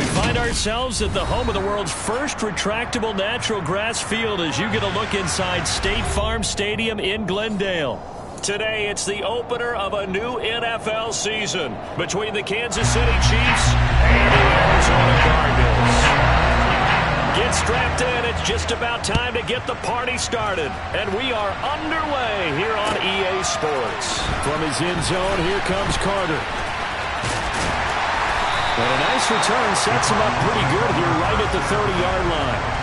We find ourselves at the home of the world's first retractable natural grass field as you get a look inside State Farm Stadium in Glendale. Today, it's the opener of a new NFL season between the Kansas City Chiefs and the Arizona Cardinals. Get strapped in. It's just about time to get the party started. And we are underway here on EA Sports. From his end zone, here comes Carter. And a nice return sets him up pretty good here right at the 30-yard line.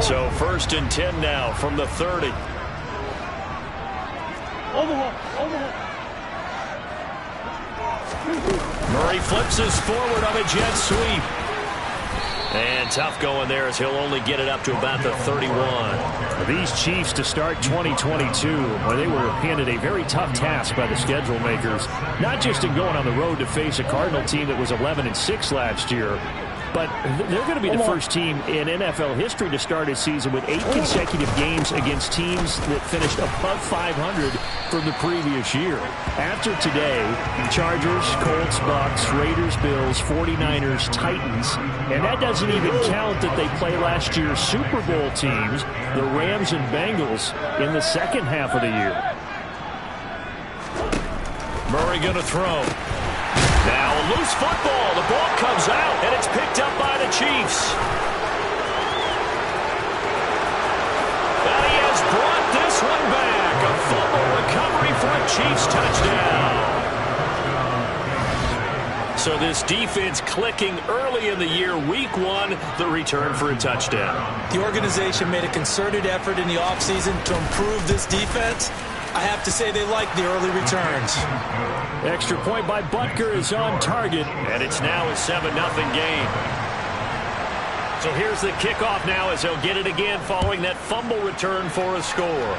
So 1st and 10 now from the 30. Murray flips us forward on a jet sweep. And tough going there as he'll only get it up to about the 31. These Chiefs to start 2022, well, they were handed a very tough task by the schedule makers. Not just in going on the road to face a Cardinal team that was 11-6 last year, but they're going to be the first team in NFL history to start a season with 8 consecutive games against teams that finished above 500 from the previous year. After today, Chargers, Colts, Bucks, Raiders, Bills, 49ers, Titans, and that doesn't even count that they play last year's Super Bowl teams, the Rams and Bengals, in the second half of the year. Murray going to throw. Now a loose football. The ball comes out, and it's picked up by the Chiefs. And he has brought this one back. A fumble recovery for a Chiefs touchdown. So this defense clicking early in the year. Week 1, the return for a touchdown. The organization made a concerted effort in the offseason to improve this defense. I have to say they like the early returns. Extra point by Butker is on target, and it's now a 7-0 game. So here's the kickoff now as he'll get it again following that fumble return for a score.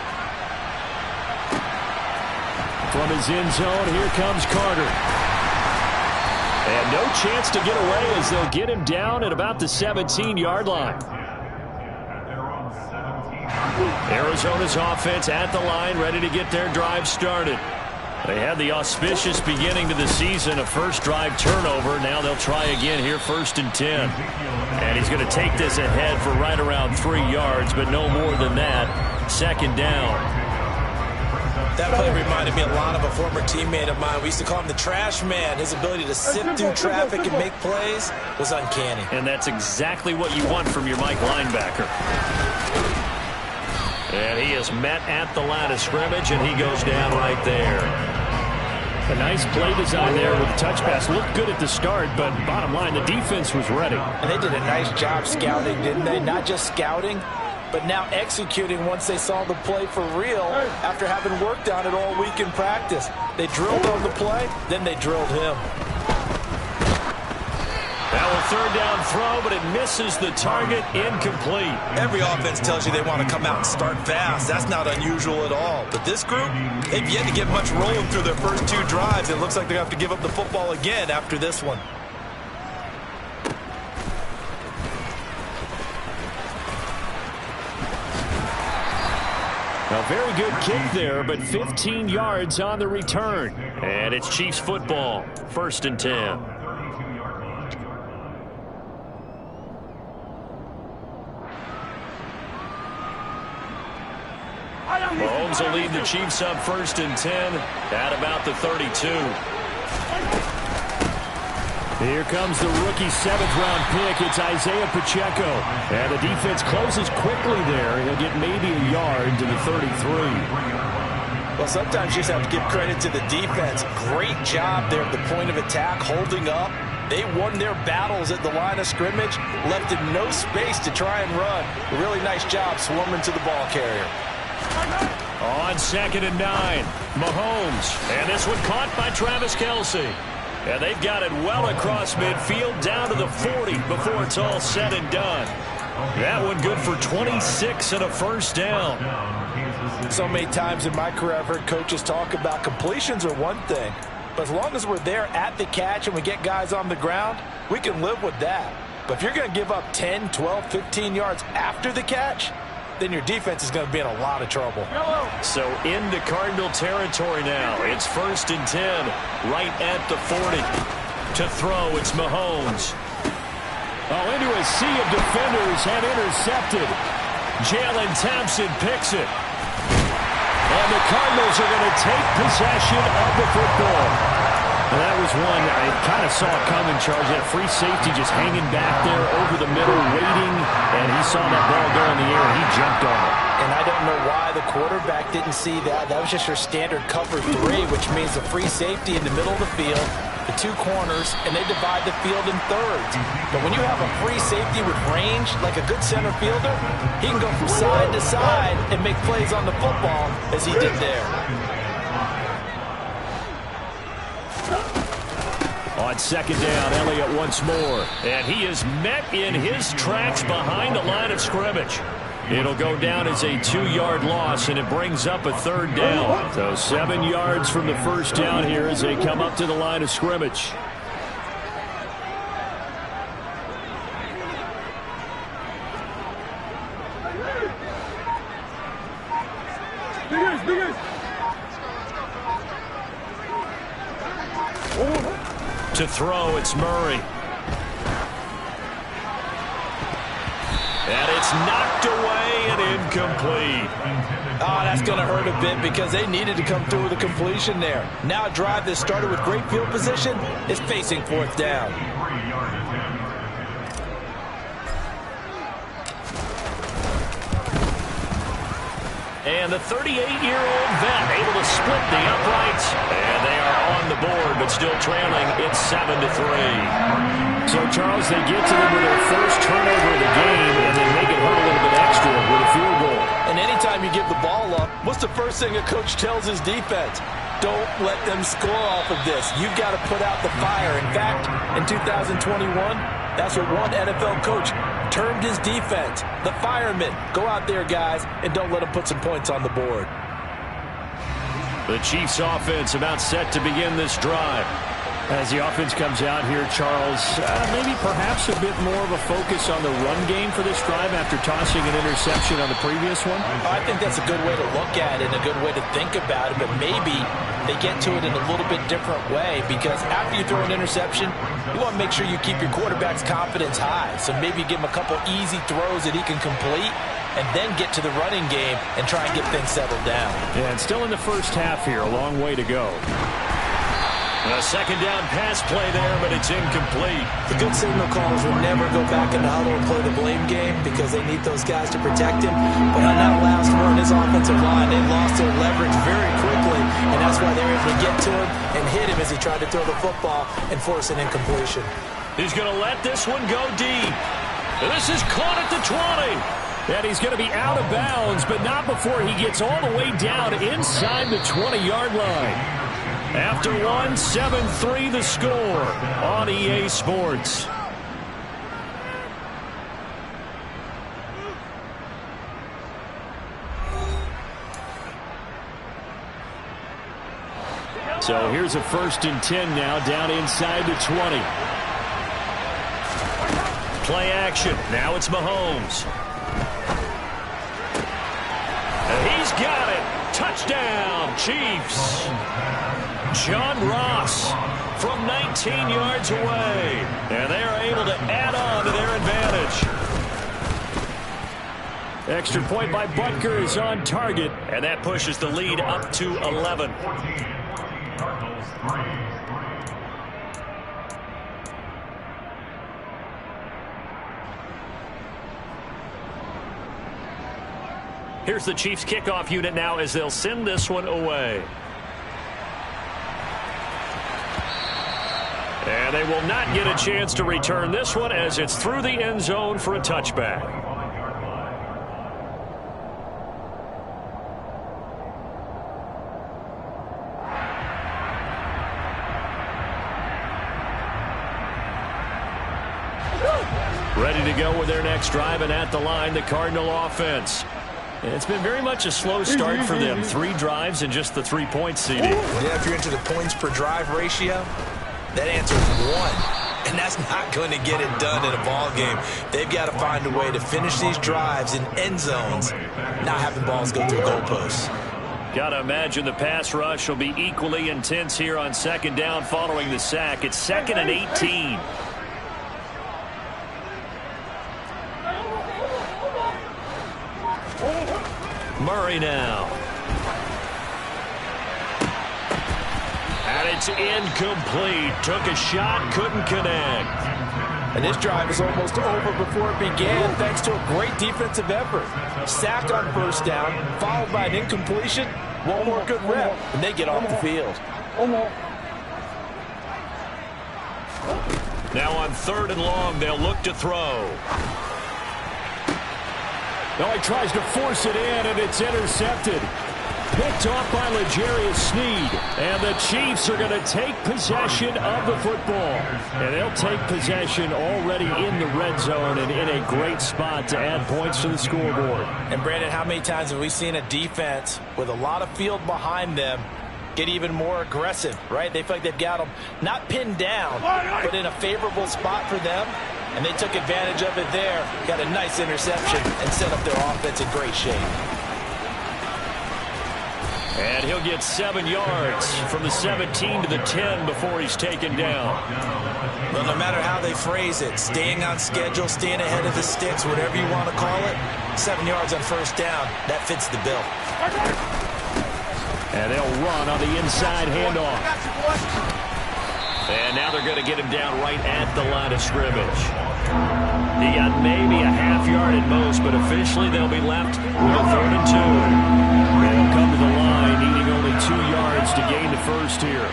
From his end zone, here comes Carter. And no chance to get away as they'll get him down at about the 17-yard line. Arizona's offense at the line, ready to get their drive started. They had the auspicious beginning to the season, a first drive turnover. Now they'll try again here, 1st and 10. And he's going to take this ahead for right around 3 yards, but no more than that. 2nd down. That play reminded me a lot of a former teammate of mine. We used to call him the trash man. His ability to sift through traffic and make plays was uncanny. And that's exactly what you want from your Mike linebacker. And he is met at the line of scrimmage, and he goes down right there. A nice play design there with the touch pass. Looked good at the start, but bottom line, the defense was ready. And they did a nice job scouting, didn't they? Not just scouting, but now executing once they saw the play for real after having worked on it all week in practice. They drilled on the play, then they drilled him. Now a 3rd down throw, but it misses the target, incomplete. Every offense tells you they want to come out and start fast. That's not unusual at all. But this group, they've yet to get much rolling through their first 2 drives. It looks like they have to give up the football again after this one. A very good kick there, but 15 yards on the return. And it's Chiefs football, 1st and 10. Mahomes will lead the Chiefs up 1st and 10 at about the 32. Here comes the rookie 7th-round pick. It's Isaiah Pacheco. And the defense closes quickly there. He'll get maybe a yard to the 33. Well, sometimes you just have to give credit to the defense. Great job there at the point of attack, holding up. They won their battles at the line of scrimmage, left in no space to try and run. A really nice job swarming to the ball carrier. On 2nd and 9, Mahomes. And this one caught by Travis Kelce. And they've got it well across midfield down to the 40 before it's all said and done. That one good for 26 and a first down. So many times in my career I've heard coaches talk about completions are one thing, but as long as we're there at the catch and we get guys on the ground, we can live with that. But if you're going to give up 10, 12, 15 yards after the catch, then your defense is going to be in a lot of trouble. So into Cardinal territory now. It's 1st and 10, right at the 40. To throw, it's Mahomes. Oh, into a sea of defenders and intercepted. Jalen Thompson picks it. And the Cardinals are going to take possession of the football. And that was one I kind of saw coming, Charles. That free safety just hanging back there over the middle, waiting, and he saw that ball go in the air, and he jumped on it. And I don't know why the quarterback didn't see that. That was just your standard cover 3, which means a free safety in the middle of the field, the 2 corners, and they divide the field in thirds. But when you have a free safety with range, like a good center fielder, he can go from side to side and make plays on the football as he did there. On 2nd down, Elliott once more. And he is met in his tracks behind the line of scrimmage. It'll go down as a 2-yard loss, and it brings up a 3rd down. So 7 yards from the first down here as they come up to the line of scrimmage. To throw, it's Murray. And it's knocked away and incomplete. Oh, that's going to hurt a bit because they needed to come through with a completion there. Now a drive that started with great field position is facing 4th down. And the 38-year-old vet able to split the uprights. And they are on the board, but still trailing. It's 7-3. So, Charles, they get to them with their first turnover of the game, and then make it hurt a little bit extra with a field goal. And anytime you give the ball up, what's the first thing a coach tells his defense? Don't let them score off of this. You've got to put out the fire. In fact, in 2021, that's what one NFL coach termed his defense. The firemen. Go out there, guys, and don't let them put some points on the board. The Chiefs offense about set to begin this drive. As the offense comes out here, Charles, maybe perhaps a bit more of a focus on the run game for this drive after tossing an interception on the previous one? I think that's a good way to look at it, a good way to think about it, but maybe they get to it in a little bit different way because after you throw an interception, you want to make sure you keep your quarterback's confidence high. So maybe give him a couple easy throws that he can complete and then get to the running game and try and get things settled down. Yeah, and still in the first half here, a long way to go. A 2nd down pass play there, but it's incomplete. The good signal callers will never go back in the huddle and play the blame game because they need those guys to protect him. But on that last one, his offensive line, they lost their leverage very quickly, and that's why they were able to get to him and hit him as he tried to throw the football and force an incompletion. He's going to let this one go deep. This is caught at the 20. And he's going to be out of bounds, but not before he gets all the way down inside the 20-yard line. After one, 7-3 the score on EA Sports. So here's a 1st and 10 now, down inside the 20. Play action. Now it's Mahomes. He's got it. Touchdown, Chiefs. John Ross from 19 yards away. And they are able to add on to their advantage. Extra point by Butker is on target. And that pushes the lead up to 11. Here's the Chiefs kickoff unit now as they'll send this one away. And they will not get a chance to return this one as it's through the end zone for a touchback. Ready to go with their next drive, and at the line, the Cardinal offense. And it's been very much a slow start for them. 3 drives and just the 3-point seeding. Yeah, if you're into the points per drive ratio, that answer is 1. And that's not going to get it done in a ball game. They've got to find a way to finish these drives in end zones, not having balls go through goalposts. Got to imagine the pass rush will be equally intense here on second down following the sack. It's 2nd and 18. Murray now. And it's incomplete. Took a shot, couldn't connect. And this drive is almost over before it began thanks to a great defensive effort. Sack on first down, followed by an incompletion. One more good rep, and they get off the field. Now on 3rd and long, they'll look to throw. No, he tries to force it in, and it's intercepted. Picked off by L'Jarius Sneed. And the Chiefs are going to take possession of the football. And they'll take possession already in the red zone and in a great spot to add points to the scoreboard. And, Brandon, how many times have we seen a defense with a lot of field behind them get even more aggressive, right? They feel like they've got them not pinned down, but in a favorable spot for them. And they took advantage of it there. Got a nice interception and set up their offense in great shape. And he'll get 7 yards from the 17 to the 10 before he's taken down. Well, no matter how they phrase it, staying on schedule, staying ahead of the sticks, whatever you want to call it, 7 yards on first down, that fits the bill. And they'll run on the inside handoff. And now they're going to get him down right at the line of scrimmage. He got maybe a half yard at most, but officially they'll be left with a 3rd and 2. They'll come to the line, needing only 2 yards to gain the first here.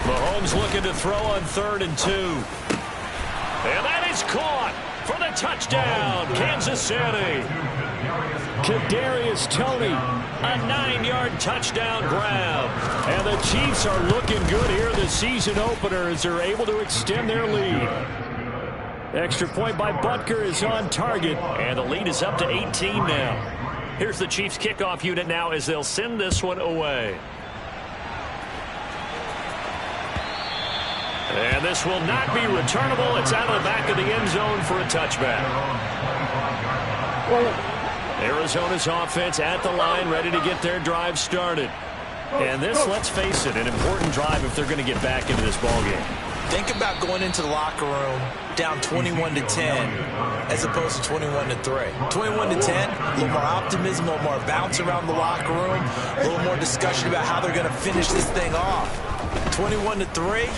Mahomes looking to throw on 3rd and 2. And that is caught for the touchdown, Kansas City. Kadarius Toney, a 9-yard touchdown grab. And the Chiefs are looking good here in the season opener as they're able to extend their lead. Extra point by Butker is on target. And the lead is up to 18 now. Here's the Chiefs kickoff unit now as they'll send this one away. And this will not be returnable. It's out of the back of the end zone for a touchback. Arizona's offense at the line, ready to get their drive started. And this, let's face it, an important drive if they're going to get back into this ballgame. Think about going into the locker room down 21 to 10 as opposed to 21 to 3. 21 to 10, a little more optimism, a little more bounce around the locker room, a little more discussion about how they're going to finish this thing off. 21 to 3.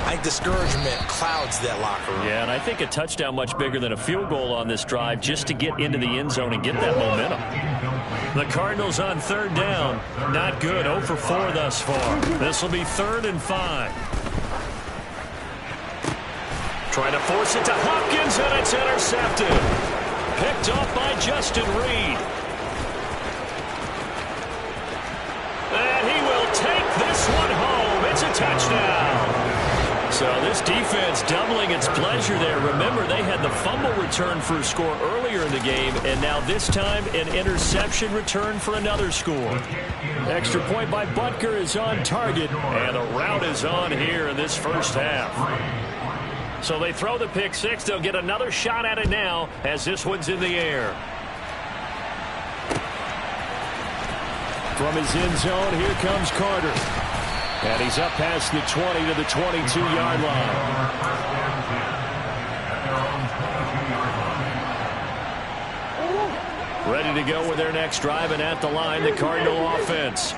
I think discouragement clouds that locker room. Yeah, and I think a touchdown much bigger than a field goal on this drive just to get into the end zone and get that momentum. The Cardinals on 3rd down. Not good. 0 for 4 thus far. This will be 3rd and 5. Trying to force it to Hopkins, and it's intercepted. Picked off by Justin Reed. And he will take this one home. It's a touchdown. So this defense doubling its pleasure there. Remember, they had the fumble return for a score earlier in the game, and now this time an interception return for another score. Extra point by Butker is on target. And the route is on here in this first half. So they throw the pick six. They'll get another shot at it now as this one's in the air. From his end zone, here comes Carter. And he's up past the 20 to the 22-yard line. Ready to go with their next drive, and at the line, the Cardinal offense.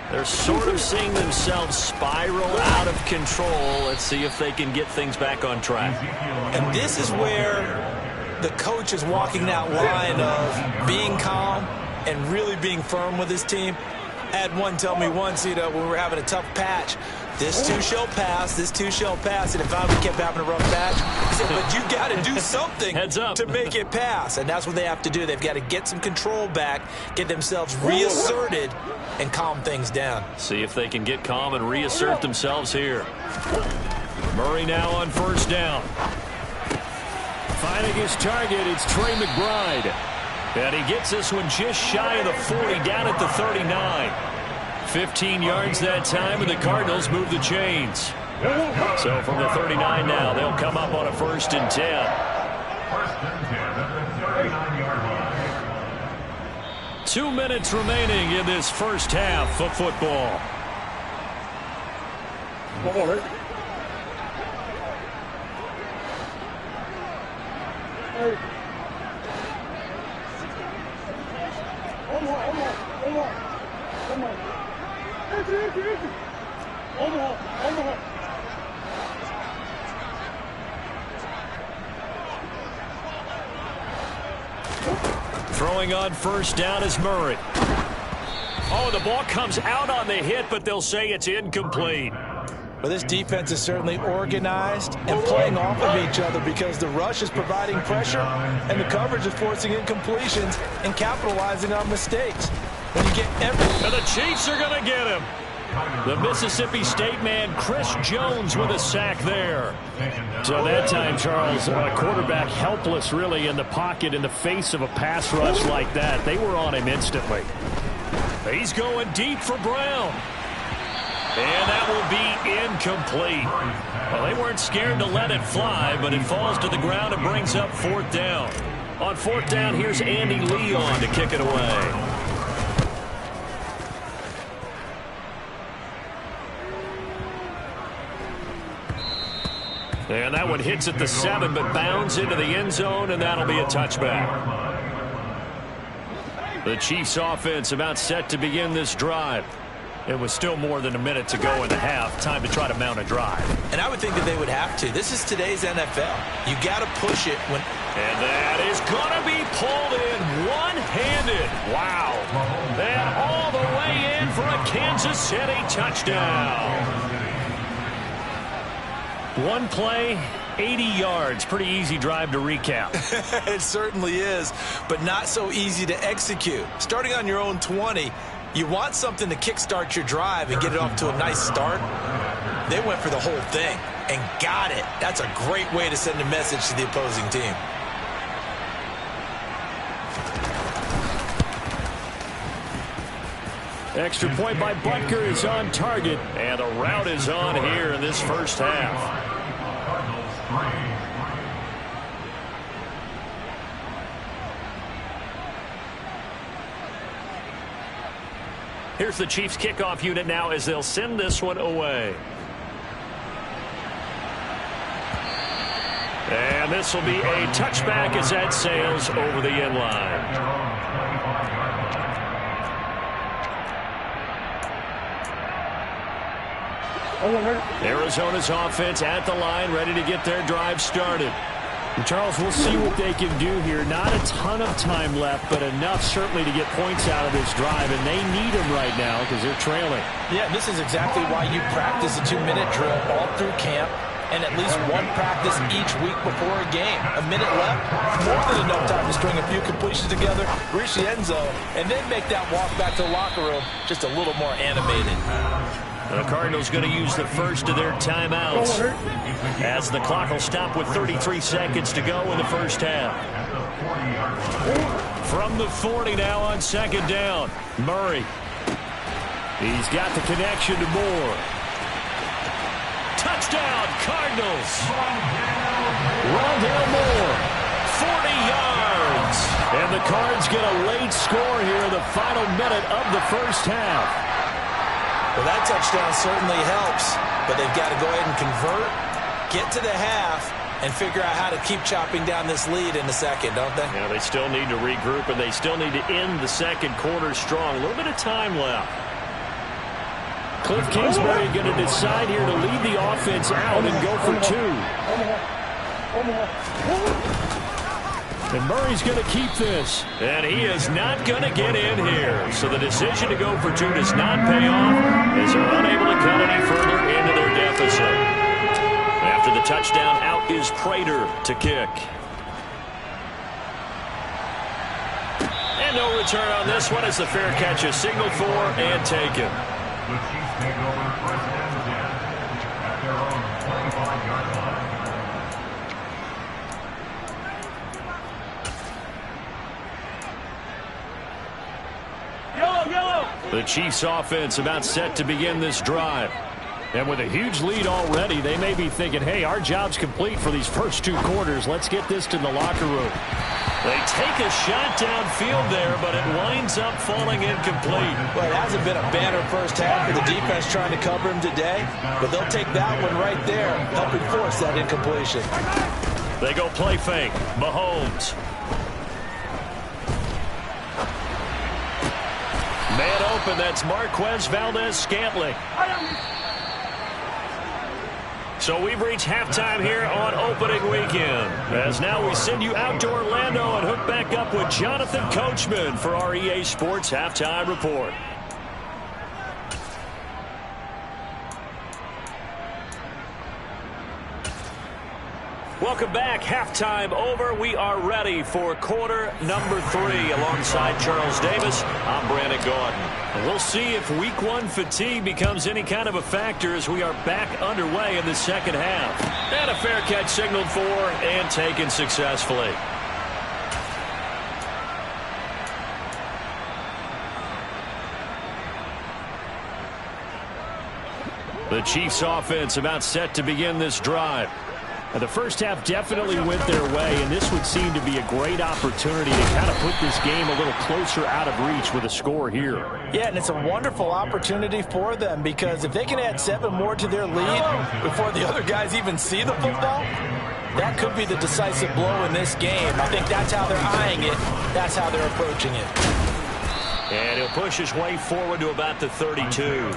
They're sort of seeing themselves spiral out of control. Let's see if they can get things back on track. And this is where the coach is walking that line of being calm and really being firm with his team. I had one tell me once, when we were having a tough patch, this too shall pass, this too shall pass. And if I kept having a rough patch, he said, but you got to do something to make it pass. And that's what they have to do. They've got to get some control back, get themselves reasserted, and calm things down. See if they can get calm and reassert themselves here. Murray now on first down. Finding his target, it's Trey McBride. And he gets this one just shy of the 40, down at the 39. 15 yards that time, and the Cardinals move the chains. So from the 39 now, they'll come up on a 1st and 10. 2 minutes remaining in this first half of football. Throwing on first down is Murray. Oh, the ball comes out on the hit, but they'll say it's incomplete. Well, this defense is certainly organized and playing off of each other because the rush is providing pressure and the coverage is forcing incompletions and capitalizing on mistakes. When you get everything. And the Chiefs are going to get him. The Mississippi State man, Chris Jones, with a sack there. So that time, Charles, a quarterback helpless really in the pocket in the face of a pass rush like that. They were on him instantly. He's going deep for Brown. And that will be incomplete. Well, they weren't scared to let it fly, but it falls to the ground and brings up 4th down. On 4th down, here's Andy Leon to kick it away. And that one hits at the 7, but bounds into the end zone, and that'll be a touchback. The Chiefs offense about set to begin this drive. It was still more than a minute to go in the half. Time to try to mount a drive. And I would think that they would have to. This is today's NFL. You got to push it when. And that is going to be pulled in one-handed. Wow. And all the way in for a Kansas City touchdown. One play, 80 yards. Pretty easy drive to recap. It certainly is, but not so easy to execute. Starting on your own 20, you want something to kickstart your drive and get it off to a nice start. They went for the whole thing and got it. That's a great way to send a message to the opposing team. Extra point by Butker is on target. And the route is on here in this first half. Here's the Chiefs kickoff unit now as they'll send this one away. And this will be a touchback as that sails over the end line. Arizona's offense at the line, ready to get their drive started. And Charles, we'll see what they can do here. Not a ton of time left, but enough certainly to get points out of this drive, and they need them right now because they're trailing. Yeah, this is exactly why you practice a 2-minute drill all through camp and at least one practice each week before a game. A minute left, more than enough time to string a few completions together, reach the end zone, and then make that walk back to the locker room just a little more animated. The Cardinals going to use the first of their timeouts as the clock will stop with 33 seconds to go in the first half. From the 40 now on 2nd down, Murray. He's got the connection to Moore. Touchdown, Cardinals. Rondale Moore, 40 yards. And the Cards get a late score here in the final minute of the first half. Well, that touchdown certainly helps, but they've got to go ahead and convert, get to the half, and figure out how to keep chopping down this lead in the second, don't they? Yeah, they still need to regroup, and they still need to end the second quarter strong. A little bit of time left. Cliff Kingsbury going to decide here to lead the offense out and go for 2. And Murray's going to keep this. And he is not going to get in here. So the decision to go for 2 does not pay off as they're unable to cut any further into their deficit. After the touchdown, out is Prater to kick. And no return on this one as the fair catch is signaled for and taken. The Chiefs take over 1st and 10 at their own 25. The Chiefs offense about set to begin this drive. And with a huge lead already, they may be thinking, hey, our job's complete for these first 2 quarters. Let's get this to the locker room. They take a shot downfield there, but it winds up falling incomplete. Well, it hasn't been a banner first half for the defense trying to cover him today, but they'll take that one right there, helping force that incompletion. They go play fake. Mahomes. Man open, that's Marquez Valdez-Scantling. So we've reached halftime here on opening weekend. As now we send you out to Orlando and hook back up with Jonathan Coachman for our EA Sports Halftime Report. Welcome back. Halftime over. We are ready for quarter number 3. Alongside Charles Davis, I'm Brandon Gaudin. And we'll see if week 1 fatigue becomes any kind of a factor as we are back underway in the second half. And a fair catch signaled for and taken successfully. The Chiefs offense about set to begin this drive. The first half definitely went their way, and this would seem to be a great opportunity to kind of put this game a little closer out of reach with a score here. Yeah, and it's a wonderful opportunity for them because if they can add 7 more to their lead before the other guys even see the football, that could be the decisive blow in this game. I think that's how they're eyeing it. That's how they're approaching it. And he'll push his way forward to about the 32.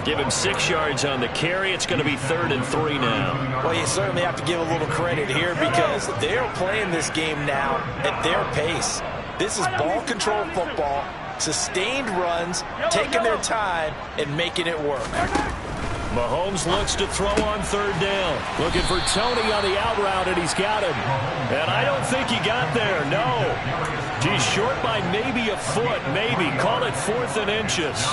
Give him 6 yards on the carry. It's going to be 3rd and 3 now. Well, you certainly have to give a little credit here because they're playing this game now at their pace. This is ball control football, sustained runs, taking their time, and making it work. Mahomes looks to throw on 3rd down. Looking for Tony on the out route, and he's got him. And I don't think he got there, no. He's short by maybe a foot, maybe. Call it 4th and inches.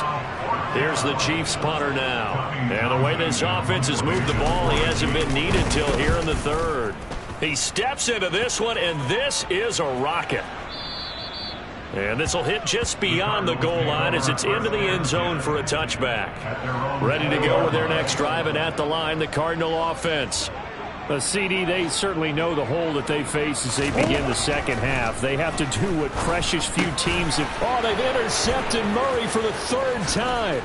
Here's the Chiefs punter now. And the way this offense has moved the ball, he hasn't been needed till here in the 3rd. He steps into this one, and this is a rocket. And this will hit just beyond the goal line as it's into the end zone for a touchback. Ready to go with their next drive, and at the line, the Cardinal offense. CD, they certainly know the hole that they face as they begin the second half. They have to do what precious few teams have. Oh, they've intercepted Murray for the 3rd time.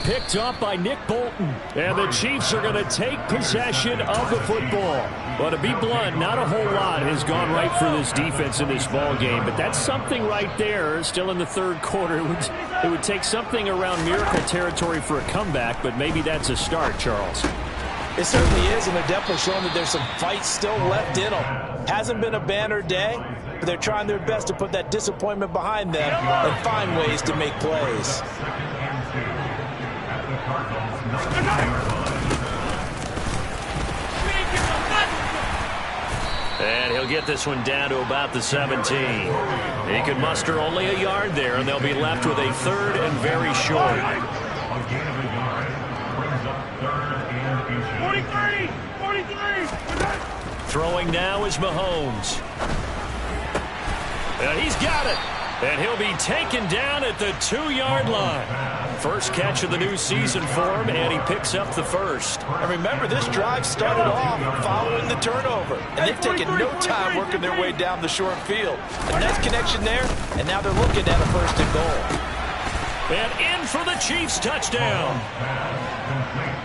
Picked up by Nick Bolton. And the Chiefs are going to take possession of the football. Well, to be blunt, not a whole lot has gone right for this defense in this ball game, but that's something right there. Still in the 3rd quarter. It would take something around miracle territory for a comeback, but maybe that's a start, Charles. It certainly is, and they're definitely showing that there's some fight still left in them. Hasn't been a banner day, but they're trying their best to put that disappointment behind them and find ways to make plays. And he'll get this one down to about the 17. He could muster only a yard there, and they'll be left with a 3rd and very short. 43! Throwing now is Mahomes. And he's got it. And he'll be taken down at the 2-yard line. First catch of the new season for him, and he picks up the 1st. And remember, this drive started off following the turnover. And they've taken no time working their way down the short field. A nice connection there, and now they're looking at a 1st and goal. And in for the Chiefs touchdown.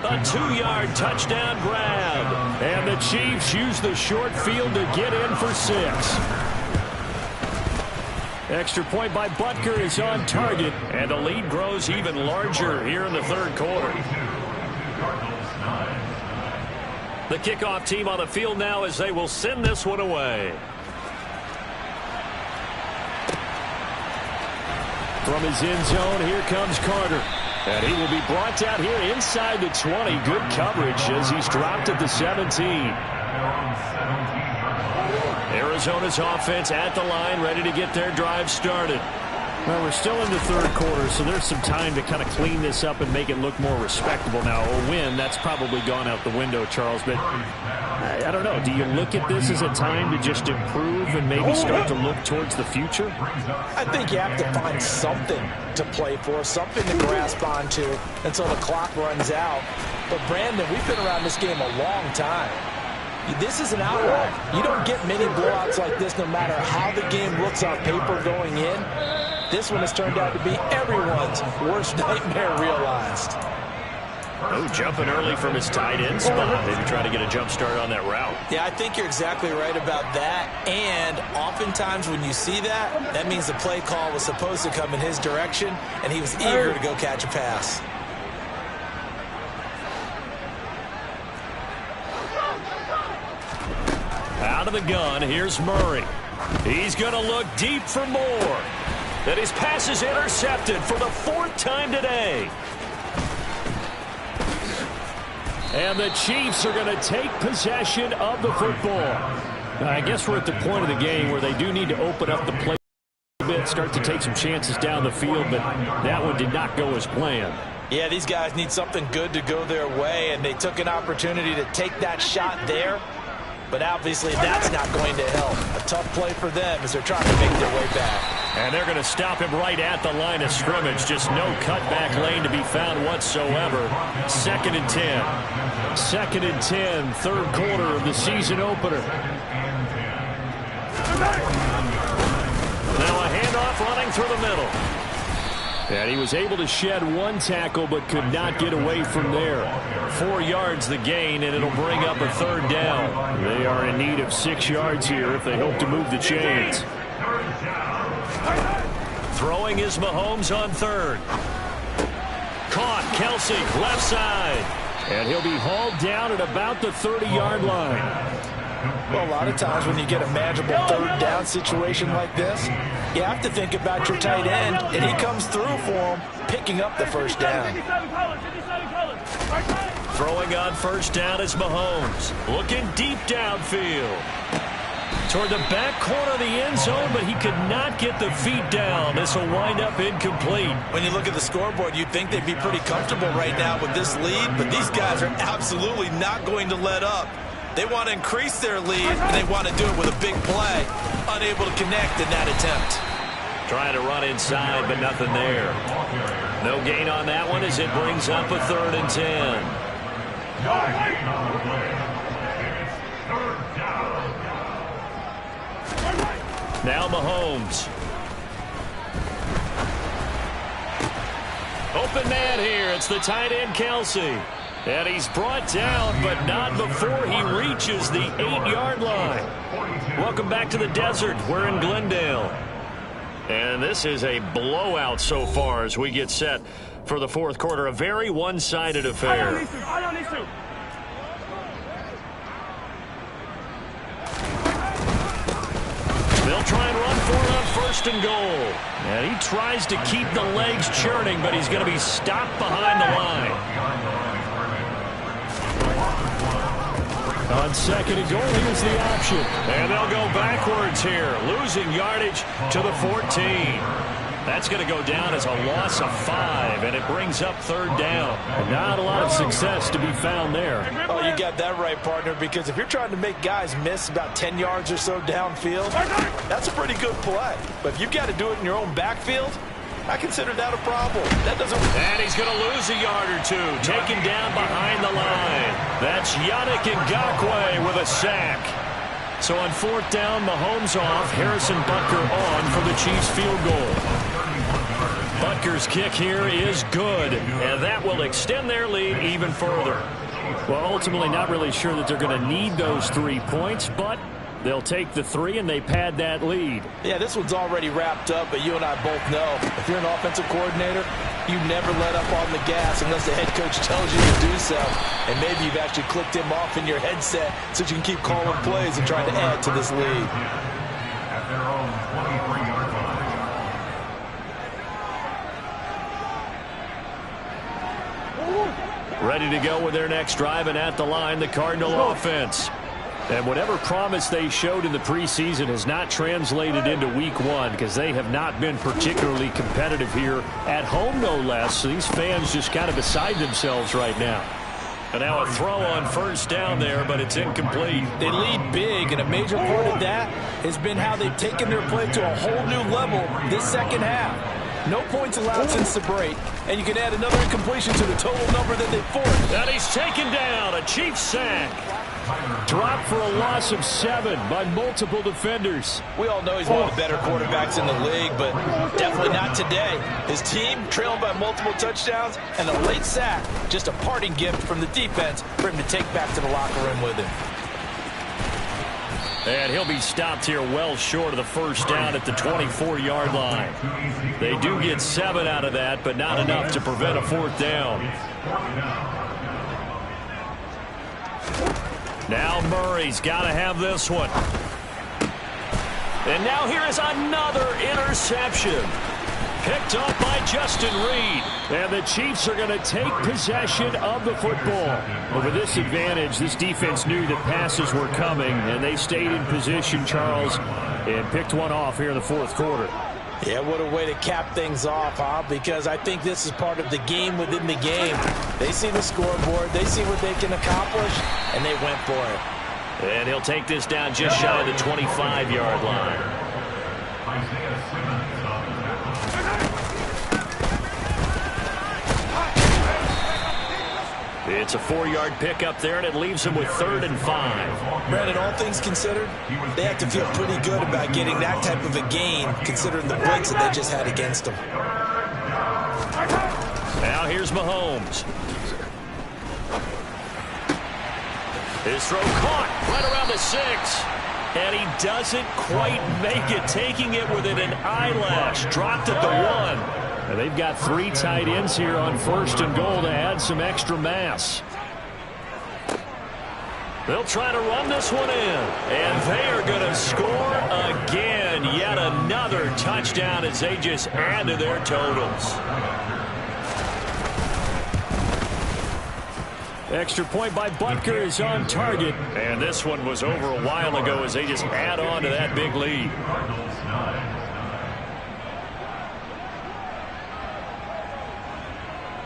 A 2-yard touchdown grab. And the Chiefs use the short field to get in for 6. Extra point by Butker is on target. And the lead grows even larger here in the 3rd quarter. The kickoff team on the field now as they will send this one away. From his end zone, here comes Carter. And he will be brought down here inside the 20. Good coverage as he's dropped at the 17. Arizona's offense at the line, ready to get their drive started. Well, we're still in the third quarter, so there's some time to kind of clean this up and make it look more respectable. Now, a win, that's probably gone out the window, Charles, but I don't know. Do you look at this as a time to just improve and maybe start to look towards the future? I think you have to find something to play for, something to grasp onto until the clock runs out. But, Brandon, we've been around this game a long time. This is an outlier. You don't get many blowouts like this no matter how the game looks on paper going in. This one has turned out to be everyone's worst nightmare realized. Oh, jumping early from his tight end spot. Maybe try to get a jump start on that route. Yeah, I think you're exactly right about that. And oftentimes when you see that, that means the play call was supposed to come in his direction, and he was eager to go catch a pass. Out of the gun, here's Murray. He's going to look deep for more. And his pass is intercepted for the fourth time today. And the Chiefs are going to take possession of the football. I guess we're at the point of the game where they do need to open up the play a bit, start to take some chances down the field, but that one did not go as planned. Yeah, these guys need something good to go their way, and they took an opportunity to take that shot there. But obviously that's not going to help. A tough play for them as they're trying to make their way back. And they're going to stop him right at the line of scrimmage. Just no cutback lane to be found whatsoever. 2nd and 10. 2nd and 10, third quarter of the season opener. Now a handoff running through the middle. And he was able to shed one tackle but could not get away from there. 4 yards the gain, and it'll bring up a third down. They are in need of 6 yards here if they hope to move the chains. Throwing is Mahomes on third. Caught, Kelsey, left side. And he'll be hauled down at about the 30-yard line. Well, a lot of times when you get a manageable third down situation like this, you have to think about your tight end, and he comes through for him, picking up the first down. Throwing on first down is Mahomes. Looking deep downfield. Toward the back corner of the end zone, but he could not get the feet down. This will wind up incomplete. When you look at the scoreboard, you'd think they'd be pretty comfortable right now with this lead, but these guys are absolutely not going to let up. They want to increase their lead, and they want to do it with a big play. Unable to connect in that attempt. Trying to run inside, but nothing there. No gain on that one as it brings up a 3rd and 10. Now Mahomes. Open man here. It's the tight end, Kelsey. And he's brought down, but not before he reaches the 8-yard line. Welcome back to the desert. We're in Glendale. And this is a blowout so far as we get set for the fourth quarter. A very one-sided affair. They'll try and run for it on 1st and goal. And he tries to keep the legs churning, but he's going to be stopped behind the line. On 2nd and goal, here's the option. And they'll go backwards here, losing yardage to the 14. That's going to go down as a loss of 5, and it brings up 3rd down. And not a lot of success to be found there. Oh, you got that right, partner, because if you're trying to make guys miss about 10 yards or so downfield, that's a pretty good play. But if you've got to do it in your own backfield, I consider that a problem. That doesn't. And he's going to lose a yard or two. Taken down behind the line. That's Yannick Ngakoue with a sack. So on 4th down, Mahomes off. Harrison Butker on for the Chiefs field goal. Butker's kick here is good. And that will extend their lead even further. Well, ultimately not really sure that they're going to need those 3 points, but they'll take the 3 and they pad that lead. Yeah, this one's already wrapped up, but you and I both know if you're an offensive coordinator, you never let up on the gas unless the head coach tells you to do so. And maybe you've actually clicked him off in your headset so you can keep calling plays and trying to add to this lead. Ready to go with their next drive, and at the line, the Cardinal offense. And whatever promise they showed in the preseason has not translated into week one because they have not been particularly competitive here at home, no less. So these fans just kind of beside themselves right now. And now a throw on first down there, but it's incomplete. They lead big, and a major part of that has been how they've taken their play to a whole new level this second half. No points allowed since the break, and you can add another incompletion to the total number that they forced. And he's taken down, a Chiefs sack. Dropped for a loss of 7 by multiple defenders. We all know he's one of the better quarterbacks in the league, but definitely not today. His team trailing by multiple touchdowns and a late sack, just a parting gift from the defense for him to take back to the locker room with him. And he'll be stopped here well short of the first down at the 24-yard line. They do get 7 out of that, but not enough to prevent a fourth down. Now Murray's got to have this one. And now here is another interception. Picked up by Justin Reed. And the Chiefs are going to take possession of the football. But with this advantage, this defense knew that passes were coming, and they stayed in position, Charles, and picked one off here in the fourth quarter. Yeah, what a way to cap things off, huh? Because I think this is part of the game within the game. They see the scoreboard, they see what they can accomplish, and they went for it. And he'll take this down just shy of the 25-yard line. It's a 4-yard pickup there, and it leaves him with 3rd and 5. Brandon, all things considered, they have to feel pretty good about getting that type of a gain, considering the blitz that they just had against them. Now here's Mahomes. His throw caught right around the 6. And he doesn't quite make it, taking it within an eyelash. Dropped at the 1. And they've got 3 tight ends here on 1st and goal to add some extra mass. They'll try to run this one in. And they are going to score again. Yet another touchdown as they just add to their totals. Extra point by Butker is on target. And this one was over a while ago as they just add on to that big lead.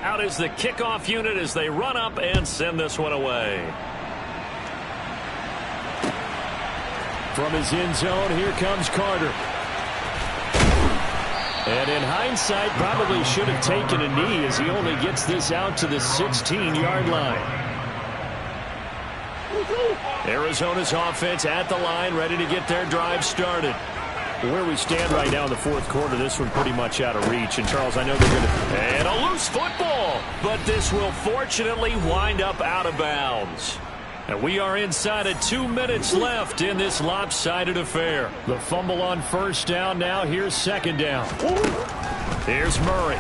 Out is the kickoff unit as they run up and send this one away. From his end zone, here comes Carter. And in hindsight, probably should have taken a knee as he only gets this out to the 16-yard line. Arizona's offense at the line, ready to get their drive started. Where we stand right now in the fourth quarter, this one pretty much out of reach. And, Charles, I know they're going to... And a loose football, but this will fortunately wind up out of bounds. And we are inside of 2 minutes left in this lopsided affair. The fumble on first down now. Here's second down. Here's Murray.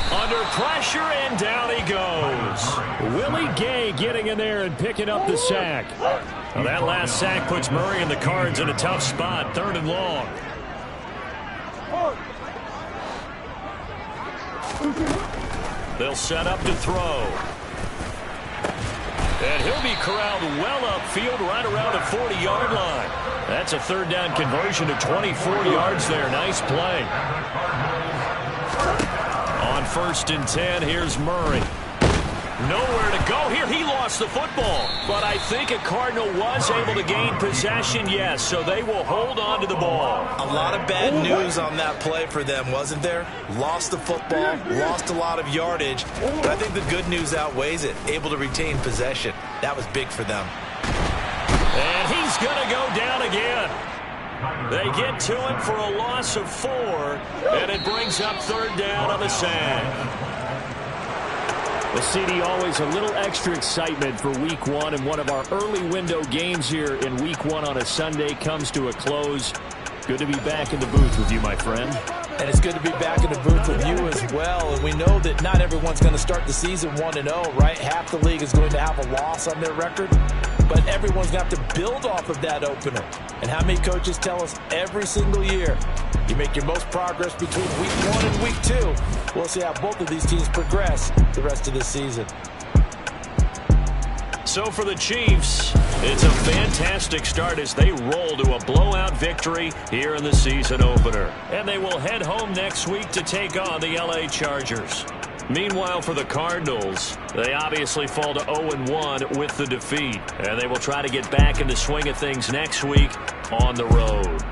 Under pressure, and down he goes. Willie Gay getting in there and picking up the sack. Well, that last sack puts Murray and the Cards in a tough spot, 3rd and long. They'll set up to throw. And he'll be corralled well upfield right around the 40-yard line. That's a 3rd down conversion to 24 yards there. Nice play. On 1st and 10, here's Murray. Nowhere to go here. He lost the football. But I think a Cardinal was able to gain possession, yes, so they will hold on to the ball. A lot of bad news on that play for them, wasn't there? Lost the football, lost a lot of yardage, but I think the good news outweighs it. Able to retain possession. That was big for them. And he's going to go down again. They get to him for a loss of 4, and it brings up 3rd down on the sack. The CD, always a little extra excitement for week 1, and one of our early window games here in week 1 on a Sunday comes to a close. Good to be back in the booth with you, my friend. And it's good to be back in the booth with you as well. And we know that not everyone's going to start the season 1-0, right? Half the league is going to have a loss on their record. But everyone's got to build off of that opener. And how many coaches tell us every single year, you make your most progress between week 1 and week 2. We'll see how both of these teams progress the rest of this season. So for the Chiefs, It's a fantastic start as they roll to a blowout victory here in the season opener. And they will head home next week to take on the LA Chargers. Meanwhile, for the Cardinals, they obviously fall to 0-1 with the defeat. And they will try to get back in the swing of things next week on the road.